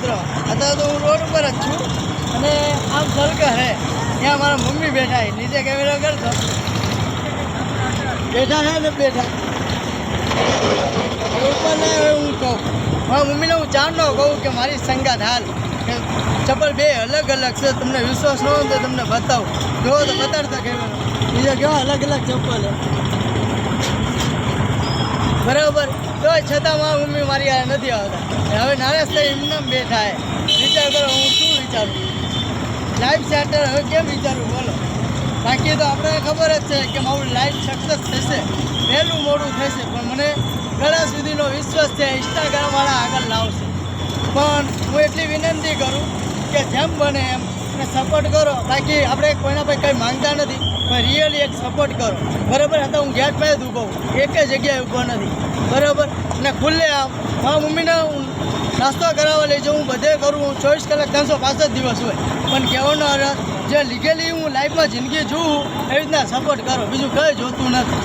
મિત્રો, અત્યારે તો હું રોડ ઉપર જ છું અને આમ સર્કલ હે ત્યાં મારા મમ્મી બેઠા છે. નીચે કેમેરો કરતો બેઠા છે ને બેઠા ઉપર ને હવે હું કહું મારા મમ્મીને હું ચાંદનો કહું કે મારી સંગાત હાલ કે ચપ્પલ બે અલગ અલગ છે. તમને વિશ્વાસ ન હોય તો તમને બતાવું. જો તો બતાડતા કેમેરો બીજા કેવા અલગ અલગ ચપ્પલ છે બરાબર. તો છતાં મારા મમ્મી મારી આ નથી આવતા. હવે નારાજ થઈ એમને બેઠા હે. વિચાર કરો હું શું વિચારું. લાઈફ સેન્ટર હવે કેમ વિચારું બોલો. બાકી તો આપણે ખબર જ છે કે મારું લાઈફ સક્સેસ થશે, વહેલું મોડું થશે, પણ મને ઘણા સુધીનો વિશ્વાસ છે ઇન્સ્ટાગ્રામવાળા આગળ લાવશે. પણ હું એટલી વિનંતી કરું કે જેમ બને એમ અને સપોર્ટ કરો. બાકી આપણે કોઈના પાસે કંઈ માંગતા નથી, પણ રિયલી એક સપોર્ટ કરો બરાબર. હતા હું ગેટ પાસે જ ઊભો હું, એક જગ્યાએ ઊભો નથી બરાબર. અને ખુલ્લે આમ મારા મમ્મીને હું નાસ્તો કરાવવા લઈ જાઉં, હું બધે કરું. હું 24 કલાક 365 દિવસ હોય. પણ કહેવાનો અર્થ જે લીગલી હું લાઈફમાં જિંદગી જોઉં એવી રીતના સપોર્ટ કરો, બીજું કંઈ જોતું નથી.